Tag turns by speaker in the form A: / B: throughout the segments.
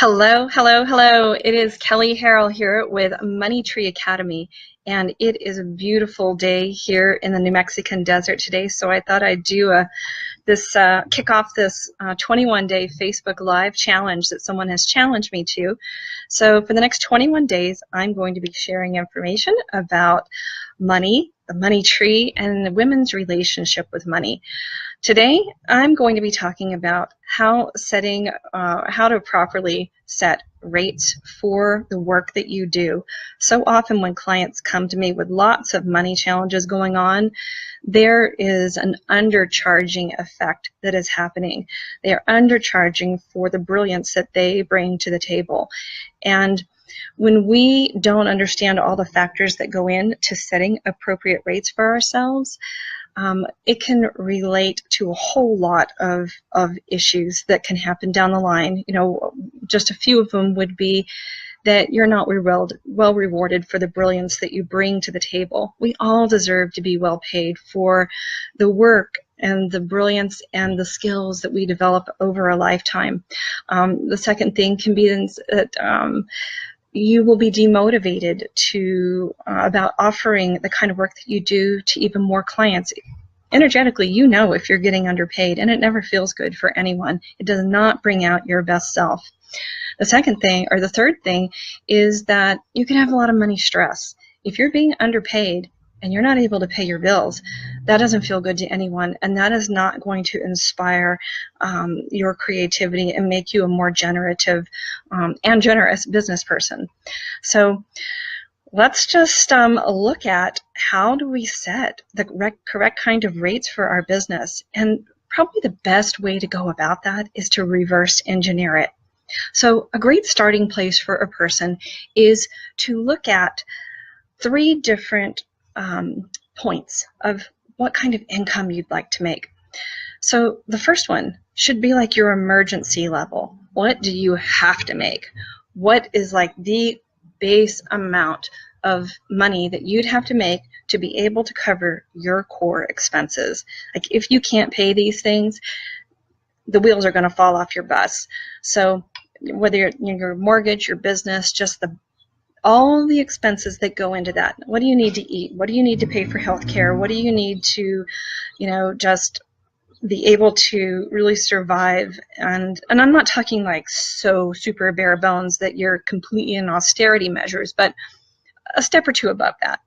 A: Hello, hello, hello. It is Kelly Harrell here with Money Tree Academy, and it is a beautiful day here in the New Mexican desert today. So I thought I'd do kick off this 21-day Facebook Live challenge that someone has challenged me to. So for the next 21 days, I'm going to be sharing information about money, the money tree, and the women's relationship with money. Today, I'm going to be talking about how to properly set rates for the work that you do. So often when clients come to me with lots of money challenges going on, there is an undercharging effect that is happening. They are undercharging for the brilliance that they bring to the table. And when we don't understand all the factors that go into setting appropriate rates for ourselves, it can relate to a whole lot of issues that can happen down the line. You know, just a few of them would be that you're not well rewarded for the brilliance that you bring to the table. We all deserve to be well paid for the work and the brilliance and the skills that we develop over a lifetime. The second thing can be that you will be demotivated about offering the kind of work that you do to even more clients. Energetically, you know if you're getting underpaid, and it never feels good for anyone. It does not bring out your best self. The third thing is that you can have a lot of money stress. If you're being underpaid and you're not able to pay your bills, that doesn't feel good to anyone, and that is not going to inspire your creativity and make you a more generative and generous business person. So let's just look at how do we set the correct kind of rates for our business. And probably the best way to go about that is to reverse engineer it. So a great starting place for a person is to look at 3 different points of what kind of income you'd like to make. So the first one should be like your emergency level. What do you have to make? What is like the base amount of money that you'd have to make to be able to cover your core expenses? Like if you can't pay these things, the wheels are going to fall off your bus. So whether your mortgage, your business, just all the expenses that go into that. What do you need to eat? What do you need to pay for health care? What do you need to, just be able to really survive? And I'm not talking like so super bare bones that you're completely in austerity measures, but a step or two above that.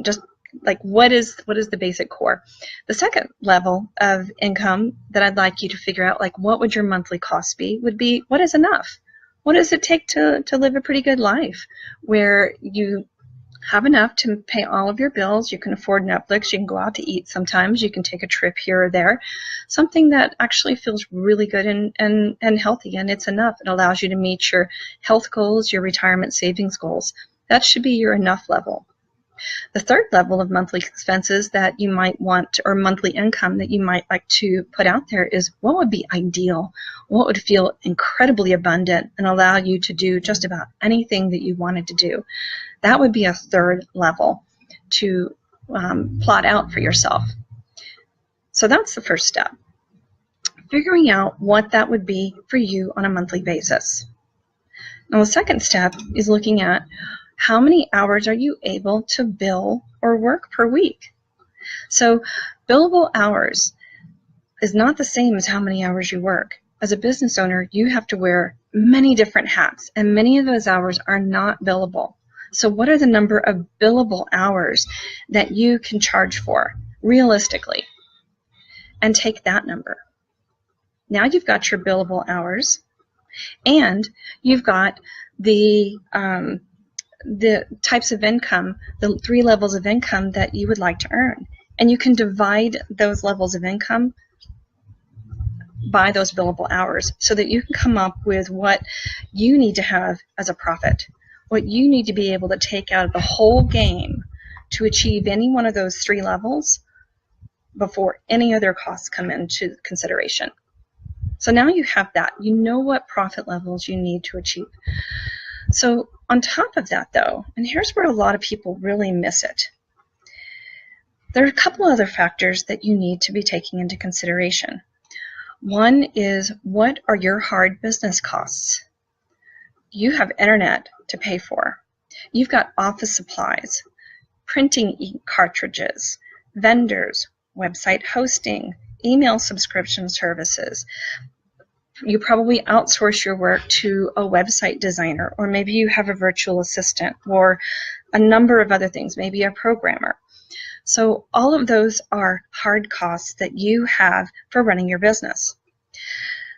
A: Just like what is the basic core? The second level of income that I'd like you to figure out, like what would your monthly cost be, would be what is enough? What does it take to live a pretty good life where you have enough to pay all of your bills, you can afford Netflix, you can go out to eat sometimes, you can take a trip here or there, something that actually feels really good and healthy, and it's enough. It allows you to meet your health goals, your retirement savings goals. That should be your enough level. The third level of monthly expenses that you might want, or monthly income that you might like to put out there, is what would be ideal, what would feel incredibly abundant and allow you to do just about anything that you wanted to do. That would be a third level to plot out for yourself. So that's the first step, figuring out what that would be for you on a monthly basis. Now the second step is looking at how many hours are you able to bill or work per week? So billable hours is not the same as how many hours you work. As a business owner, you have to wear many different hats, and many of those hours are not billable. So what are the number of billable hours that you can charge for realistically? And take that number. Now you've got your billable hours, and you've got the types of income, the 3 levels of income that you would like to earn. And you can divide those levels of income by those billable hours so that you can come up with what you need to have as a profit, what you need to be able to take out of the whole game to achieve any one of those 3 levels before any other costs come into consideration. So now you have that. You know what profit levels you need to achieve. So on top of that, though, and here's where a lot of people really miss it, there are a couple other factors that you need to be taking into consideration. One is, what are your hard business costs? You have internet to pay for. You've got office supplies, printing ink cartridges, vendors, website hosting, email subscription services. You probably outsource your work to a website designer, or maybe you have a virtual assistant, or a number of other things, maybe a programmer. So all of those are hard costs that you have for running your business.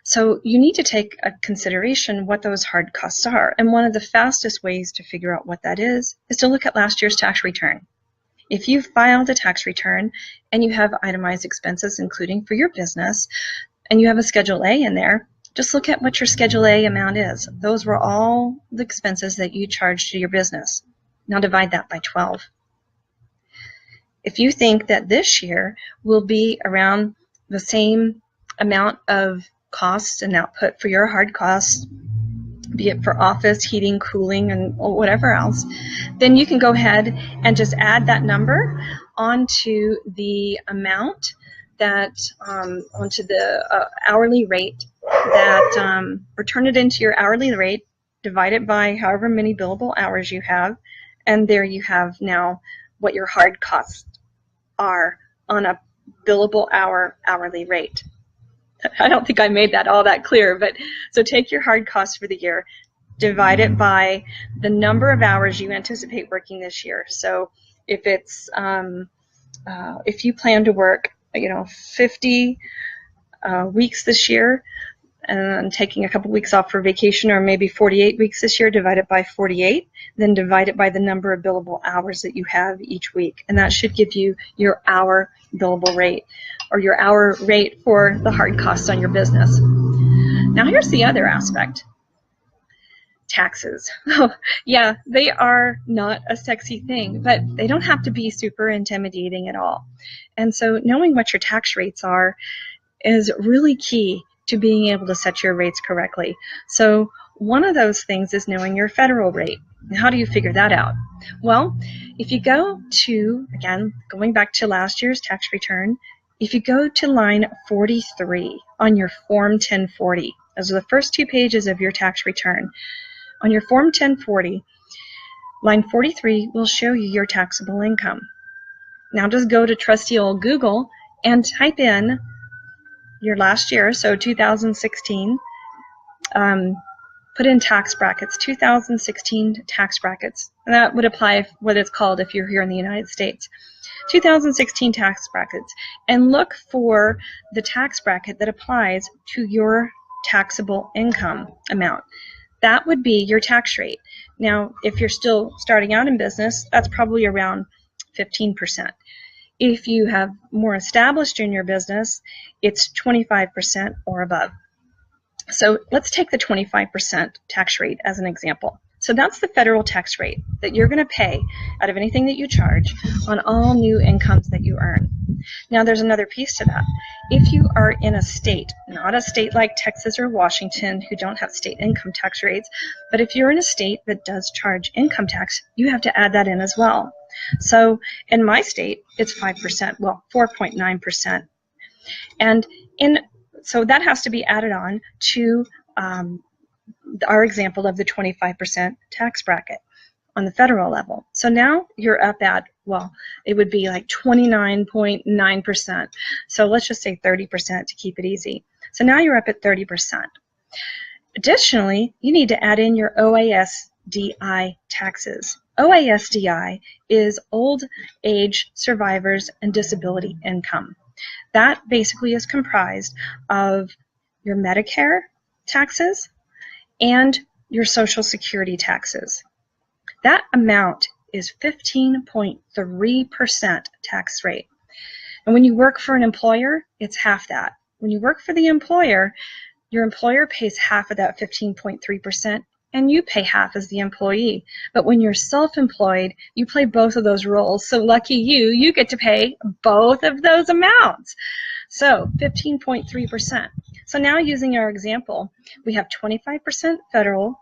A: So you need to take a consideration what those hard costs are. And one of the fastest ways to figure out what that is to look at last year's tax return. If you filed a tax return and you have itemized expenses, including for your business, and you have a Schedule A in there, just look at what your Schedule A amount is. Those were all the expenses that you charged to your business. Now divide that by 12. If you think that this year will be around the same amount of costs and output for your hard costs, be it for office, heating, cooling, and whatever else, then you can go ahead and just add that number onto the amount that, onto the hourly rate that, or turn it into your hourly rate, divide it by however many billable hours you have, and there you have now what your hard costs are on a billable hourly rate. I don't think I made that all that clear, but so take your hard costs for the year, divide it by the number of hours you anticipate working this year. So if it's if you plan to work 50 weeks this year and taking a couple weeks off for vacation, or maybe 48 weeks this year, divide it by 48, then divide it by the number of billable hours that you have each week, and that should give you your hour billable rate, or your hour rate for the hard costs on your business. Now here's the other aspect. Taxes. Oh, yeah, they are not a sexy thing, but they don't have to be super intimidating at all. And so knowing what your tax rates are is really key to being able to set your rates correctly. So one of those things is knowing your federal rate. How do you figure that out? Well, if you go to, again, going back to last year's tax return, if you go to line 43 on your Form 1040, those are the first two pages of your tax return. On your Form 1040, line 43 will show you your taxable income. Now just go to trusty old Google and type in your last year, so 2016, put in tax brackets, 2016 tax brackets. And that would apply what it's called if you're here in the United States. 2016 tax brackets, and look for the tax bracket that applies to your taxable income amount. That would be your tax rate. Now, if you're still starting out in business, that's probably around 15%. If you have more established in your business, it's 25% or above. So let's take the 25% tax rate as an example. So that's the federal tax rate that you're going to pay out of anything that you charge on all new incomes that you earn. Now there's another piece to that. If you are in a state, not a state like Texas or Washington who don't have state income tax rates, but if you're in a state that does charge income tax, you have to add that in as well. So in my state, it's 5%, well, 4.9%. And so that has to be added on to our example of the 25% tax bracket on the federal level. So now you're up at, well, it would be like 29.9%. So let's just say 30% to keep it easy. So now you're up at 30%. Additionally, you need to add in your OASDI taxes. OASDI is Old Age Survivors and Disability Income. That basically is comprised of your Medicare taxes and your Social Security taxes. That amount is 15.3% tax rate. And when you work for an employer, it's half that. When you work for the employer, your employer pays half of that 15.3%, and you pay half as the employee. But when you're self-employed, you play both of those roles. So lucky you, you get to pay both of those amounts. So 15.3%. So now using our example, we have 25% federal,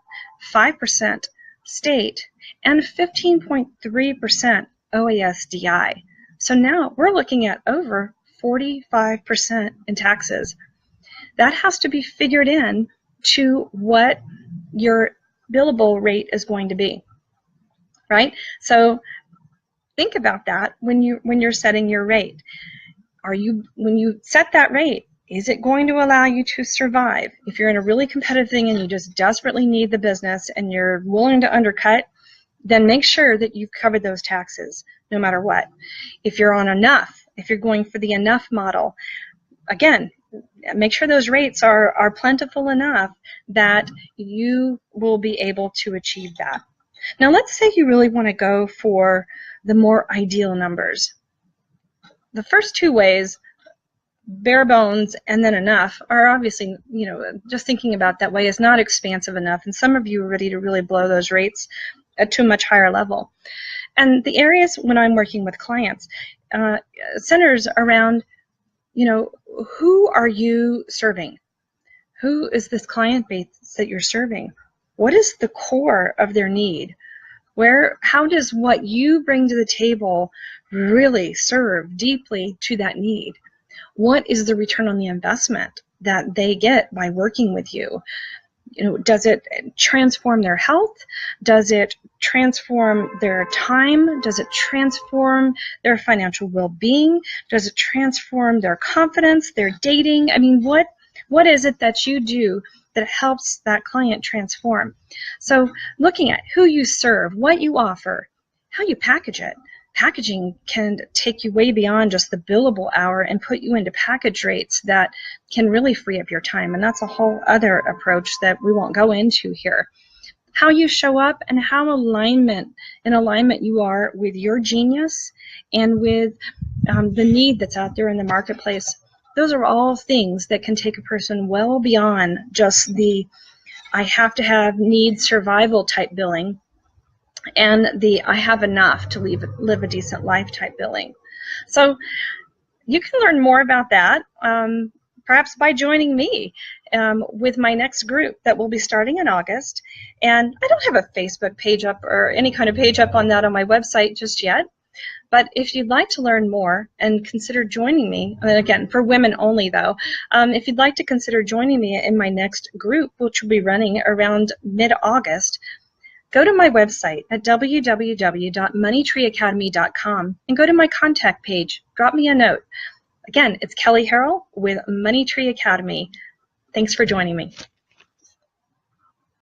A: 5% state, and 15.3% OASDI. So now we're looking at over 45% in taxes. That has to be figured in to what your billable rate is going to be, right? So think about that when you're setting your rate. When you set that rate, is it going to allow you to survive? If you're in a really competitive thing and you just desperately need the business and you're willing to undercut, then make sure that you've covered those taxes no matter what. If you're on enough, if you're going for the enough model, again, make sure those rates are plentiful enough that you will be able to achieve that. Now let's say you really want to go for the more ideal numbers. The first two ways, bare bones and then enough, are obviously, just thinking about that way is not expansive enough, and some of you are ready to really blow those rates to a much higher level. And the areas when I'm working with clients centers around, who are you serving? Who is this client base that you're serving? What is the core of their need? How does what you bring to the table really serve deeply to that need? What is the return on the investment that they get by working with you? Does it transform their health? Does it transform their time? Does it transform their financial well-being? Does it transform their confidence, their dating? I mean, what is it that you do that helps that client transform? So looking at who you serve, what you offer, how you package it. Packaging can take you way beyond just the billable hour and put you into package rates that can really free up your time. And that's a whole other approach that we won't go into here. How you show up and how in alignment you are with your genius and with the need that's out there in the marketplace. Those are all things that can take a person well beyond just the I have to have need survival type billing and the I have enough to live a decent life type billing. So you can learn more about that perhaps by joining me with my next group that will be starting in August. And I don't have a Facebook page up or any kind of page up on that on my website just yet. But if you'd like to learn more and consider joining me, and again, for women only though, if you'd like to consider joining me in my next group, which will be running around mid-August, go to my website at www.moneytreeacademy.com and go to my contact page. Drop me a note. Again, it's Kelly Harrell with Money Tree Academy. Thanks for joining me.